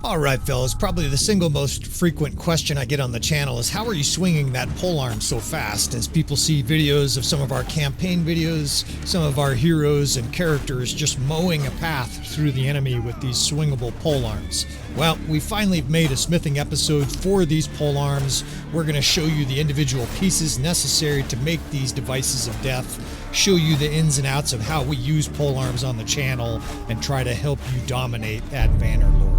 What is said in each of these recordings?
All right, fellas, probably the single most frequent question I get on the channel is how are you swinging that polearm so fast? As people see videos of some of our campaign videos, some of our heroes and characters just mowing a path through the enemy with these swingable polearms. Well, we finally made a smithing episode for these polearms. We're going to show you the individual pieces necessary to make these devices of death, show you the ins and outs of how we use polearms on the channel, and try to help you dominate at Bannerlord.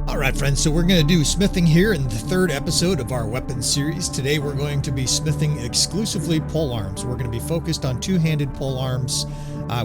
Alright friends, so we're going to do smithing here in the third episode of our weapons series. Today we're going to be smithing exclusively polearms. We're going to be focused on two-handed polearms.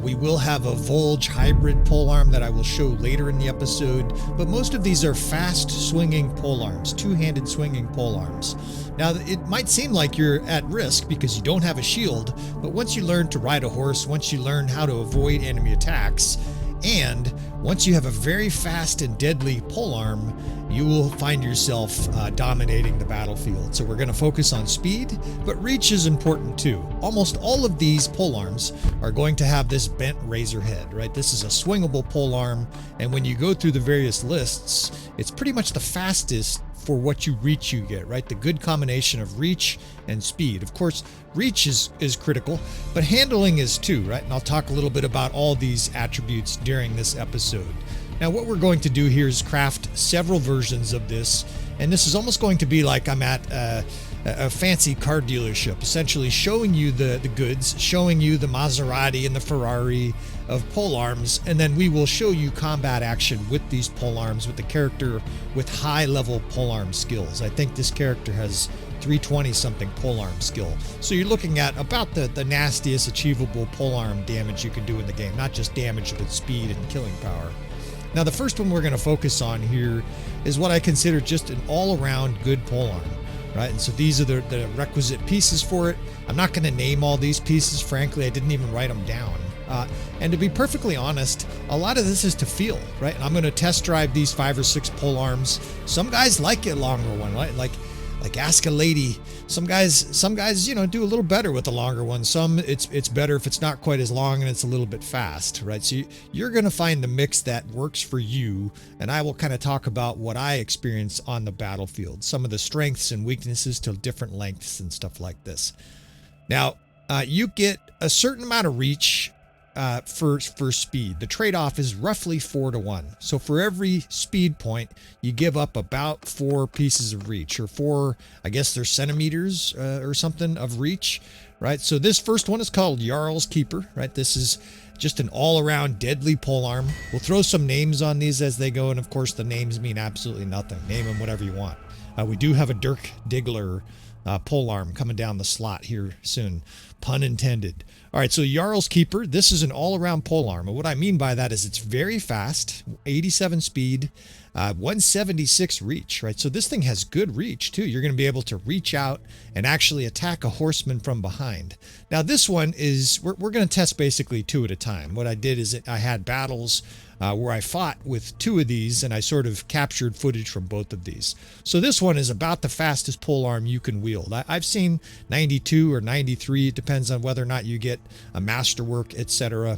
We will have a Volge hybrid polearm that I will show later in the episode, but most of these are fast swinging polearms, two-handed swinging polearms. Now it might seem like you're at risk because you don't have a shield, but once you learn to ride a horse, once you learn how to avoid enemy attacks, and once you have a very fast and deadly polearm, you will find yourself dominating the battlefield. So we're going to focus on speed, but reach is important too. Almost all of these polearms are going to have this bent razor head, right? This is a swingable polearm, and when you go through the various lists, it's pretty much the fastest for what reach you get, right? The good combination of reach and speed. Of course, reach is critical, but handling is too, right? And I'll talk a little bit about all these attributes during this episode. Now, what we're going to do here is craft several versions of this, and this is almost going to be like I'm at a fancy car dealership, essentially showing you the goods, showing you the Maserati and the Ferrari of polearms, and then we will show you combat action with these polearms with the character with high level polearm skills. I think this character has 320 something polearm skill. So you're looking at about the nastiest achievable polearm damage you can do in the game, not just damage but speed and killing power. Now the first one we're going to focus on here is what I consider just an all-around good polearm. Right, and so these are the requisite pieces for it. I'm not going to name all these pieces, frankly. I didn't even write them down. And to be perfectly honest, a lot of this is to feel, right? And I'm going to test drive these 5 or 6 polearms. Some guys like a longer one, right? Like ask a lady. Some guys, you know, do a little better with the longer one. Some it's better if it's not quite as long and it's a little bit fast, right? So you're going to find the mix that works for you, and I will kind of talk about what I experience on the battlefield, some of the strengths and weaknesses to different lengths and stuff like this. Now, you get a certain amount of reach for speed. The trade-off is roughly 4-to-1. So for every speed point, you give up about 4 pieces of reach, or 4, I guess they're centimeters or something of reach, right? So this first one is called Yarles Keeper, right? This is just an all-around deadly polearm. We'll throw some names on these as they go, and of course the names mean absolutely nothing. Name them whatever you want. We do have a Dirk Diggler polearm coming down the slot here soon, pun intended. All right, so Yarles Keeper, this is an all-around polearm, and what I mean by that is it's very fast, 87 speed, 176 reach, right? So this thing has good reach too. You're going to be able to reach out and actually attack a horseman from behind. Now this one is, we're going to test basically 2 at a time. What I did is I had battles where I fought with 2 of these, and I sort of captured footage from both of these. So this one is about the fastest polearm you can wield. I've seen 92 or 93. It depends on whether or not you get a Masterwork, etc.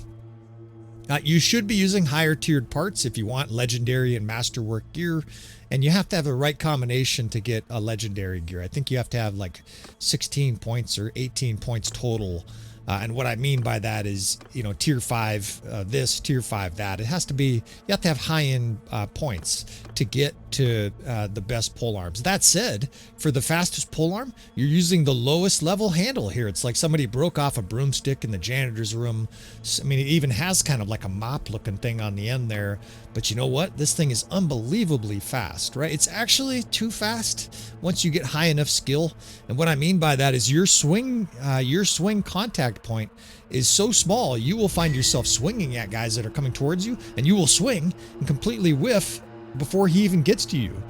You should be using higher tiered parts if you want legendary and Masterwork gear, and you have to have the right combination to get a legendary gear. I think you have to have like 16 points or 18 points total. And what I mean by that is, you know, tier 5 this, tier 5 that. It has to be, you have to have high-end points to get to the best polearms. That said, for the fastest polearm, you're using the lowest level handle here. It's like somebody broke off a broomstick in the janitor's room. I mean, it even has kind of like a mop looking thing on the end there. But you know what? This thing is unbelievably fast, right? It's actually too fast once you get high enough skill. And what I mean by that is your swing contact point is so small, you will find yourself swinging at guys that are coming towards you, and you will swing and completely whiff before he even gets to you.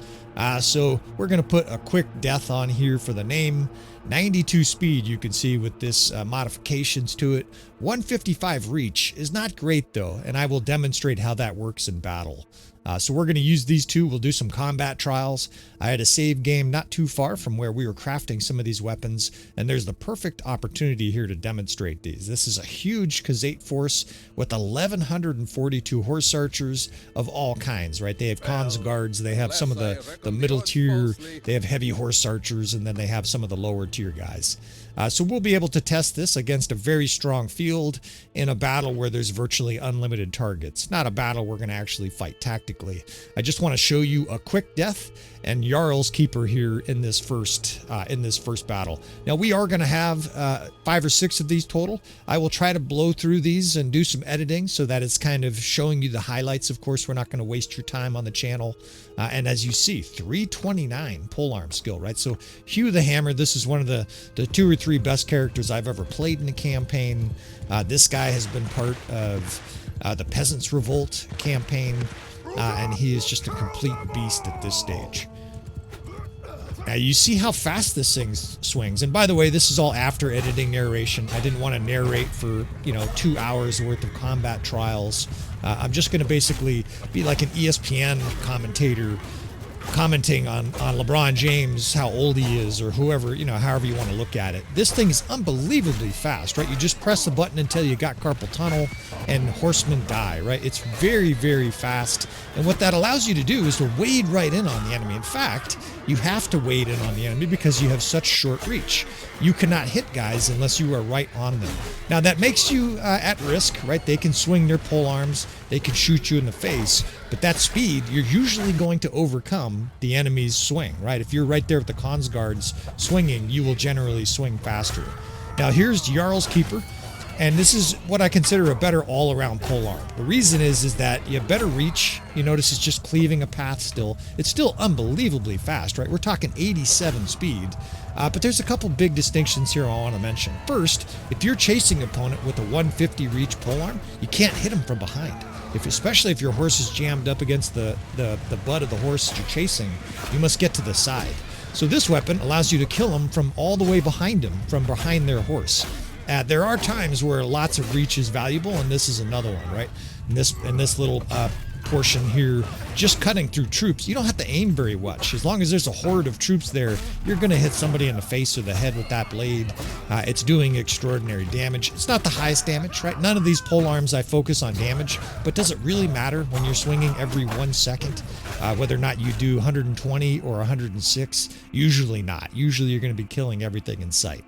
So we're going to put a quick death on here for the name. 92 speed, you can see with this modifications to it. 155 reach is not great though, and I will demonstrate how that works in battle. So we're going to use these two. We'll do some combat trials. I had a save game not too far from where we were crafting some of these weapons, and there's the perfect opportunity here to demonstrate these. This is a huge Khazate force with 1,142 horse archers of all kinds, right? They have cons guards, they have some of the middle tier, they have heavy horse archers, and then they have some of the lower tier guys. So we'll be able to test this against a very strong field in a battle where there's virtually unlimited targets. Not a battle we're going to actually fight tactically. I just want to show you a quick death and Yarles Keeper here in this first battle. Now we are going to have 5 or 6 of these total. I will try to blow through these and do some editing so that it's kind of showing you the highlights. Of course, we're not going to waste your time on the channel. And as you see, 329 polearm skill, right? So Hugh the Hammer, this is one of the 2 or 3 best characters I've ever played in a campaign. This guy has been part of the Peasants Revolt campaign, and he is just a complete beast at this stage. Now you see how fast this thing swings. And by the way, this is all after editing narration. I didn't want to narrate for, 2 hours worth of combat trials. I'm just going to basically be like an ESPN commentator commenting on LeBron James, how old he is, or whoever, however you want to look at it. This thing is unbelievably fast, right? You just press the button until you got carpal tunnel and Horseman die, right? It's very, very fast. And what that allows you to do is to wade right in on the enemy. In fact, you have to wade in on the enemy because you have such short reach. You cannot hit guys unless you are right on them. Now that makes you at risk, right? They can swing their polearms, they can shoot you in the face, but that speed, you're usually going to overcome the enemy's swing, right? If you're right there with the cons guards swinging, you will generally swing faster. Now here's Yarles Keeper, and this is what I consider a better all-around polearm. The reason is that you have better reach. You notice it's just cleaving a path still. It's still unbelievably fast, right? We're talking 87 speed. But there's a couple big distinctions here I want to mention. First, if you're chasing an opponent with a 150 reach polearm, you can't hit him from behind. Especially if your horse is jammed up against the butt of the horse that you're chasing, you must get to the side. So this weapon allows you to kill them from all the way behind them, from behind their horse. There are times where lots of reach is valuable, and this is another one, right? In this little portion here, just cutting through troops, you don't have to aim very much. As long as there's a horde of troops there, you're going to hit somebody in the face or the head with that blade. It's doing extraordinary damage. It's not the highest damage, right? None of these polearms I focus on damage, but does it really matter when you're swinging every 1 second? Whether or not you do 120 or 106? Usually not. Usually you're going to be killing everything in sight.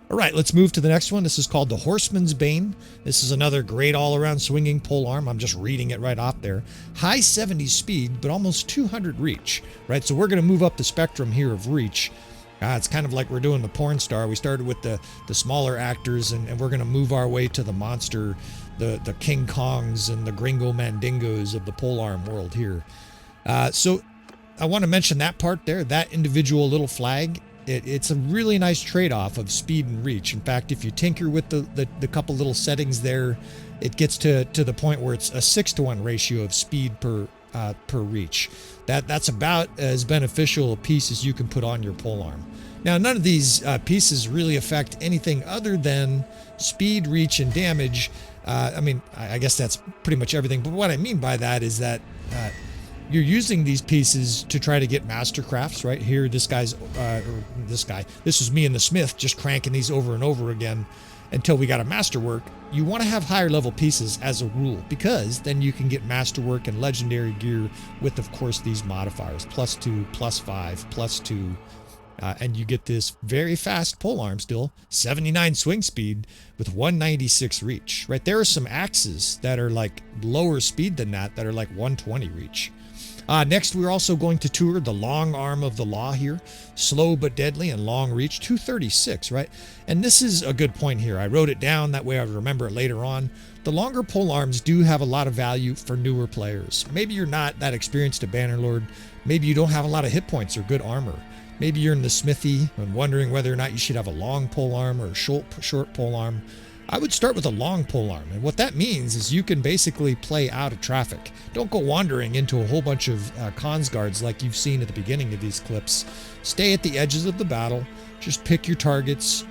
All right, let's move to the next one. This is called the Horseman's Bane. This is another great all-around swinging polearm. I'm just reading it right off there. High 70s speed, but almost 200 reach, right? So we're going to move up the spectrum here of reach. It's kind of like we're doing the porn star. We started with the smaller actors, and we're going to move our way to the monster, the King Kongs and the Gringo Mandingos of the polearm world here. So I want to mention that part there, that individual little flag. It's a really nice trade-off of speed and reach. In fact, if you tinker with the couple little settings there, it gets to the point where it's a 6-to-1 ratio of speed per reach. That's about as beneficial a piece as you can put on your polearm. Now, none of these pieces really affect anything other than speed, reach, and damage. I guess that's pretty much everything. But what I mean by that is that you're using these pieces to try to get mastercrafts, right? Here, this is me and the smith just cranking these over and over again until we got a masterwork. You want to have higher level pieces as a rule, because then you can get masterwork and legendary gear with, of course, these modifiers, +2, +5, +2, and you get this very fast polearm still, 79 swing speed with 196 reach, right? There are some axes that are like lower speed than that are like 120 reach. Next, we're also going to tour the long arm of the law here. Slow but deadly and long reach, 236, right? And this is a good point here. I wrote it down, that way I remember it later on. The longer polearms do have a lot of value for newer players. Maybe you're not that experienced at Bannerlord. Maybe you don't have a lot of hit points or good armor. Maybe you're in the smithy and wondering whether or not you should have a long polearm or a short polearm. I would start with a long polearm, and what that means is you can basically play out of traffic. Don't go wandering into a whole bunch of cons guards like you've seen at the beginning of these clips. Stay at the edges of the battle, just pick your targets,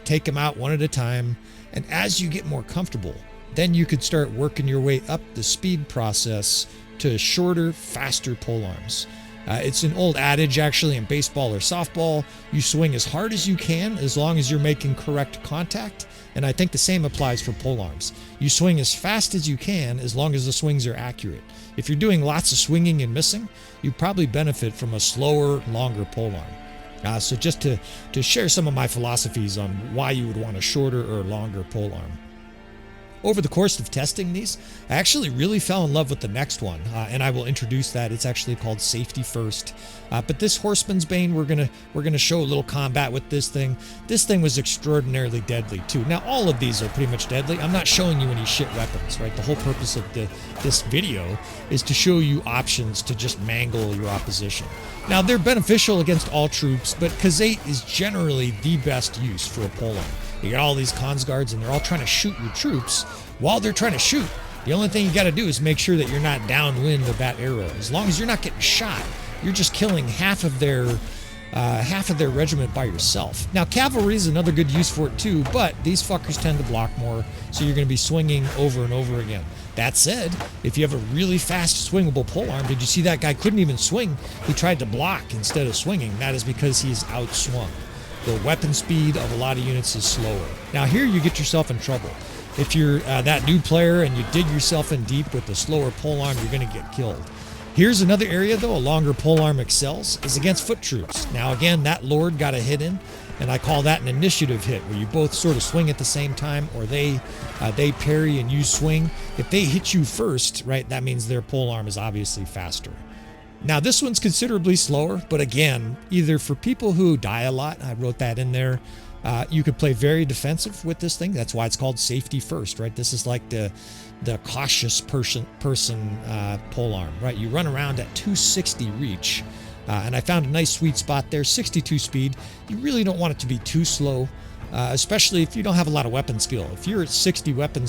take them out one at a time, and as you get more comfortable, then you could start working your way up the speed process to shorter, faster polearms. It's an old adage actually in baseball or softball. You swing as hard as you can as long as you're making correct contact. And I think the same applies for polearms. You swing as fast as you can as long as the swings are accurate. If you're doing lots of swinging and missing, you probably benefit from a slower, longer polearm. So just to share some of my philosophies on why you would want a shorter or longer polearm. Over the course of testing these, I actually really fell in love with the next one, and I will introduce that. It's actually called Safety First. But this Horseman's Bane, we're gonna show a little combat with this thing. This thing was extraordinarily deadly too. Now all of these are pretty much deadly. I'm not showing you any shit weapons, right? The whole purpose of this video is to show you options to just mangle your opposition. Now they're beneficial against all troops, but Khazate is generally the best use for a polearm. You got all these cons guards and they're all trying to shoot your troops. While they're trying to shoot, the only thing you got to do is make sure that you're not downwind of that arrow. As long as you're not getting shot, you're just killing half of their regiment by yourself. Now cavalry is another good use for it too, but these fuckers tend to block more, so you're going to be swinging over and over again. That said, if you have a really fast swingable polearm, did you see that guy couldn't even swing? He tried to block instead of swinging. That is because he's outswung. The weapon speed of a lot of units is slower. Now here you get yourself in trouble. If you're that new player and you dig yourself in deep with the slower polearm, you're going to get killed. Here's another area though, a longer polearm excels, is against foot troops. Now again, that Lord got a hit in, and I call that an initiative hit, where you both sort of swing at the same time, or they parry and you swing. If they hit you first, right, that means their polearm is obviously faster. Now this one's considerably slower, but again, either for people who die a lot, I wrote that in there, you could play very defensive with this thing. That's why it's called Safety First, right? This is like the cautious person polearm, right? You run around at 260 reach, and I found a nice sweet spot there, 62 speed. You really don't want it to be too slow, especially if you don't have a lot of weapon skill. If you're at 60 weapon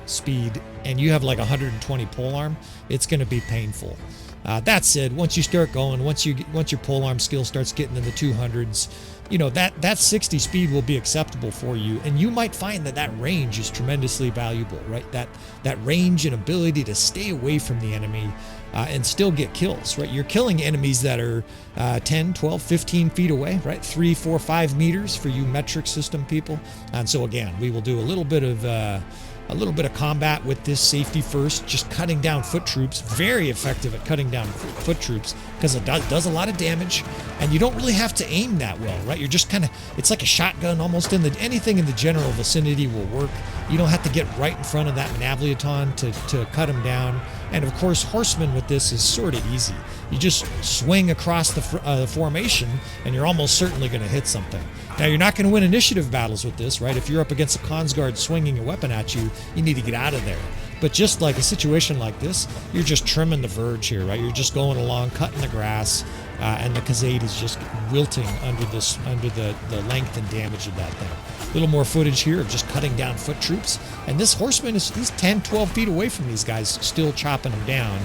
speed and you have like 120 polearm, it's going to be painful. That said, once you start going, once your polearm skill starts getting in the 200s, you know, that 60 speed will be acceptable for you, and you might find that range is tremendously valuable, right? That range and ability to stay away from the enemy and still get kills, right? You're killing enemies that are 10, 12, 15 feet away, right? 3, 4, 5 meters for you metric system people. And so again, we will do a little bit of combat with this Safety First, just cutting down foot troops. Very effective at cutting down foot troops because it does a lot of damage, and you don't really have to aim that well, right? You're just kind of, it's like a shotgun almost. Anything in the general vicinity will work. You don't have to get right in front of that Manavliaton to cut him down. And of course, Horseman with this is sort of easy. You just swing across the formation, and you're almost certainly going to hit something. Now, you're not going to win initiative battles with this, right? If you're up against a cons guard swinging a weapon at you, you need to get out of there. But just like a situation like this, you're just trimming the verge here, right? You're just going along, cutting the grass, and the Khazate is just wilting under the length and damage of that thing. A little more footage here of just cutting down foot troops. And this Horseman he's 10, 12 feet away from these guys, still chopping them down.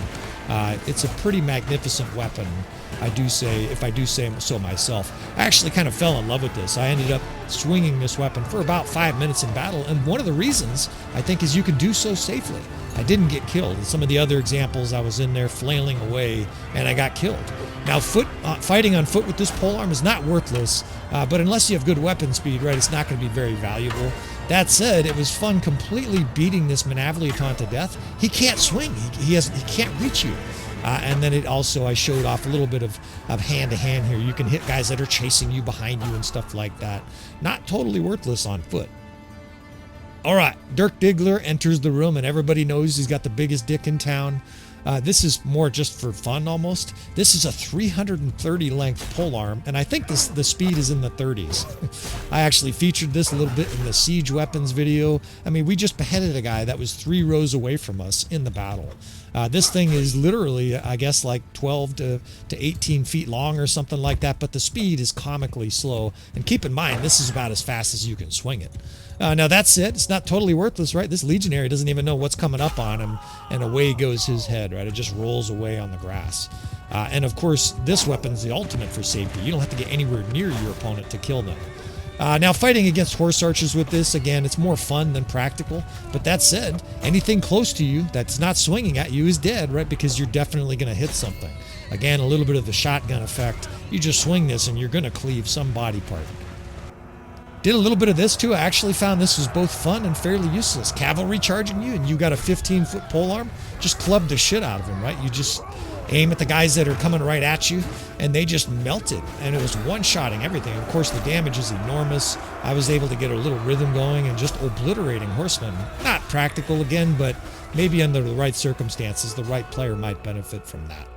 It's a pretty magnificent weapon, if I do say so myself. I actually kind of fell in love with this. I ended up swinging this weapon for about 5 minutes in battle, and one of the reasons, I think, is you can do so safely. I didn't get killed. In some of the other examples, I was in there flailing away, and I got killed. Now, fighting on foot with this polearm is not worthless, but unless you have good weapon speed, right, it's not going to be very valuable. That said, it was fun completely beating this Manavliaton to death. He can't swing. He can't reach you. And then I showed off a little bit of hand-to-hand here. You can hit guys that are chasing you behind you and stuff like that. Not totally worthless on foot. All right, Dirk Diggler enters the room, and everybody knows he's got the biggest dick in town. This is more just for fun almost. This is a 330 length polearm, and I think the speed is in the 30s. I actually featured this a little bit in the siege weapons video. I mean, we just beheaded a guy that was 3 rows away from us in the battle. This thing is literally, I guess, like 12 to 18 feet long or something like that, but the speed is comically slow. And keep in mind, this is about as fast as you can swing it. Now that's it. It's not totally worthless, right? This legionary doesn't even know what's coming up on him, and away goes his head, right? It just rolls away on the grass. And of course, this weapon's the ultimate for safety. You don't have to get anywhere near your opponent to kill them. Now, fighting against horse archers with this, again, it's more fun than practical. But that said, anything close to you that's not swinging at you is dead, right? Because you're definitely going to hit something. Again, a little bit of the shotgun effect. You just swing this and you're going to cleave some body part. Did a little bit of this too. I actually found this was both fun and fairly useless. Cavalry charging you and you got a 15-foot polearm, just club the shit out of them, right? You just aim at the guys that are coming right at you and they just melted, and it was one-shotting everything. Of course, the damage is enormous. I was able to get a little rhythm going and just obliterating horsemen. Not practical again, but maybe under the right circumstances, the right player might benefit from that.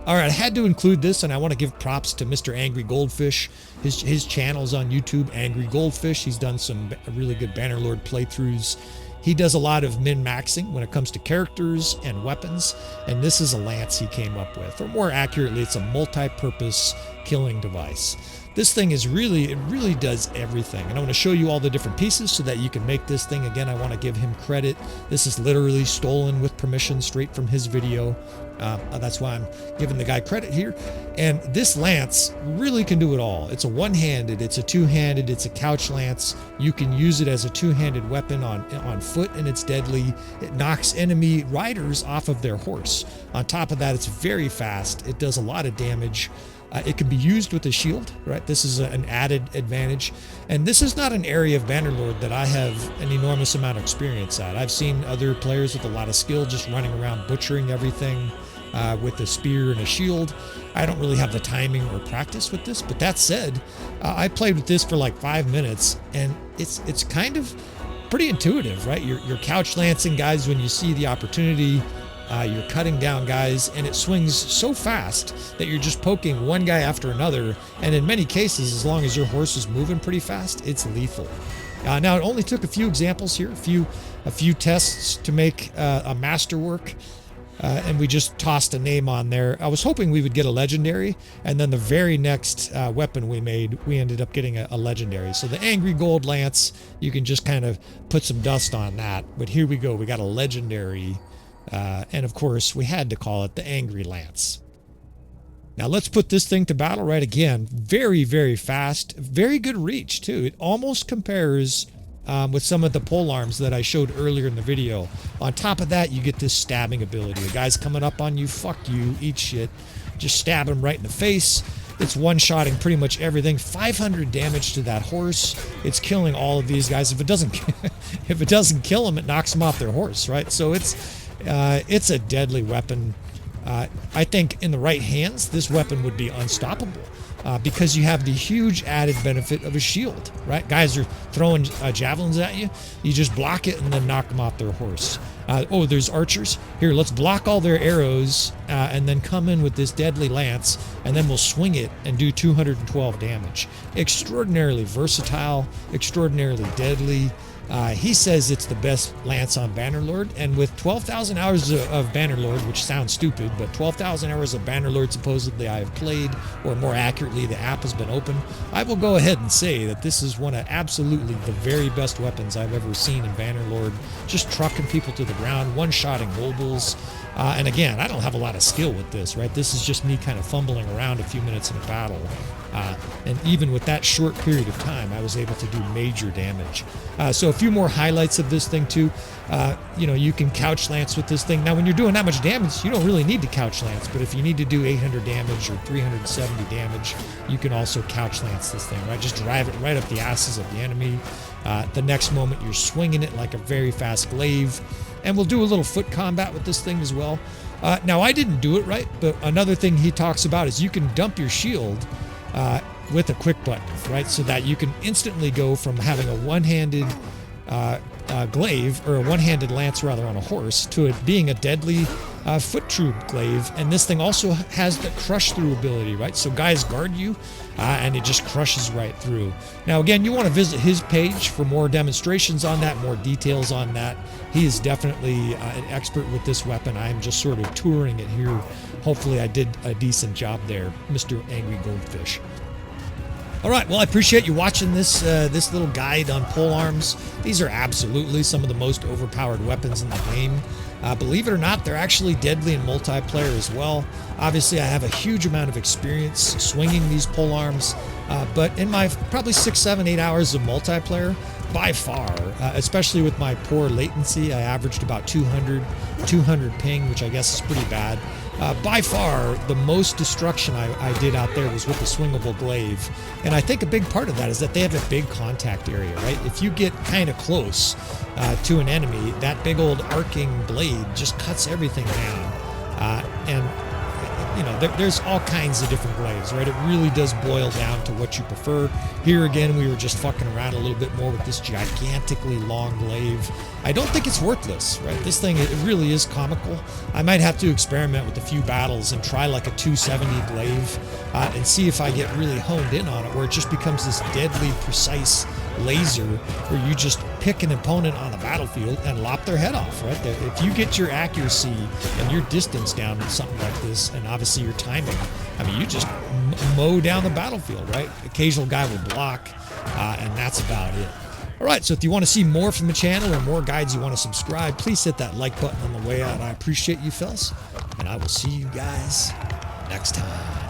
All right, I had to include this, and I want to give props to Mr. Angry Goldfish. His channel's on YouTube, Angry Goldfish. He's done some really good Bannerlord playthroughs. He does a lot of min-maxing when it comes to characters and weapons, and this is a lance he came up with. Or more accurately, it's a multi-purpose killing device. This thing is really, it really does everything. And I want to show you all the different pieces so that you can make this thing. Again, I want to give him credit. This is literally stolen with permission straight from his video. That's why I'm giving the guy credit here. And this lance really can do it all. It's a one-handed, it's a two-handed, it's a couch lance. You can use it as a two-handed weapon on foot, and it's deadly. It knocks enemy riders off of their horse. On top of that, it's very fast. It does a lot of damage. It can be used with a shield, right? This is an added advantage. And this is not an area of Bannerlord that I have an enormous amount of experience at. I've seen other players with a lot of skill just running around butchering everything with a spear and a shield. I don't really have the timing or practice with this, but that said, I played with this for like 5 minutes, and it's kind of pretty intuitive, right? You're couch lancing guys when you see the opportunity. You're cutting down guys, and it swings so fast that you're just poking one guy after another. And in many cases, as long as your horse is moving pretty fast, it's lethal. Now, it only took a few examples here, a few tests to make a Masterwork, and we just tossed a name on there. I was hoping we would get a legendary, and then the very next weapon we made, we ended up getting a legendary. So the Angry Gold Lance, you can just kind of put some dust on that. But here we go, we got a legendary. And of course, we had to call it the Angry Lance. Now let's put this thing to battle right again. Very, very fast. Very good reach, too. It almost compares with some of the polearms that I showed earlier in the video. On top of that, you get this stabbing ability. The guy's coming up on you. Fuck you. Eat shit. Just stab him right in the face. It's one-shotting pretty much everything. 500 damage to that horse. It's killing all of these guys. If it doesn't kill them, it knocks them off their horse, right? So it's a deadly weapon. I think in the right hands, this weapon would be unstoppable because you have the huge added benefit of a shield, right? Guys are throwing javelins at you. You just block it and then knock them off their horse. Oh, there's archers. Here, let's block all their arrows and then come in with this deadly lance, and then we'll swing it and do 212 damage. Extraordinarily versatile, extraordinarily deadly. He says it's the best lance on Bannerlord, and with 12,000 hours of Bannerlord, which sounds stupid, but 12,000 hours of Bannerlord supposedly I have played, or more accurately, the app has been open, I will go ahead and say that this is one of absolutely the very best weapons I've ever seen in Bannerlord. Just trucking people to the ground, one-shotting nobles. And again, I don't have a lot of skill with this, right? This is just me kind of fumbling around a few minutes in a battle. And even with that short period of time, I was able to do major damage. So a few more highlights of this thing too. You can couch lance with this thing. Now, when you're doing that much damage, you don't really need to couch lance, but if you need to do 800 damage or 370 damage, you can also couch lance this thing, right? Just drive it right up the asses of the enemy. The next moment, you're swinging it like a very fast glaive. And we'll do a little foot combat with this thing as well. Now, I didn't do it right, but another thing he talks about is you can dump your shield with a quick button, right? So that you can instantly go from having a one-handed glaive, or a one-handed lance rather, on a horse, to it being a deadly foot true glaive. And this thing also has the crush through ability, right? So guys guard you and it just crushes right through. Now again, you want to visit his page for more demonstrations on that, more details on that. He is definitely an expert with this weapon. I'm just sort of touring it here. Hopefully I did a decent job there, Mr. Angry Goldfish. All right, well, I appreciate you watching this this little guide on polearms. These are absolutely some of the most overpowered weapons in the game. Believe it or not, they're actually deadly in multiplayer as well. Obviously, I have a huge amount of experience swinging these polearms, but in my probably 6, 7, 8 hours of multiplayer, by far, especially with my poor latency, I averaged about 200 ping, which I guess is pretty bad. By far, the most destruction I did out there was with the swingable glaive. And I think a big part of that is that they have a big contact area, right? If you get kind of close to an enemy, that big old arcing blade just cuts everything down. And you know, there's all kinds of different glaives, right? It really does boil down to what you prefer. Here again, we were just fucking around a little bit more with this gigantically long glaive. I don't think it's worthless, right? This thing, it really is comical. I might have to experiment with a few battles and try like a 270 glaive and see if I get really honed in on it, where it just becomes this deadly precise laser where you just pick an opponent on the battlefield and lop their head off, right? If you get your accuracy and your distance down with something like this, and obviously your timing, I mean, you just mow down the battlefield, right? Occasional guy will block, and that's about it. All right, so if you want to see more from the channel or more guides you want to subscribe, please hit that like button on the way out. I appreciate you, fellas, and I will see you guys next time.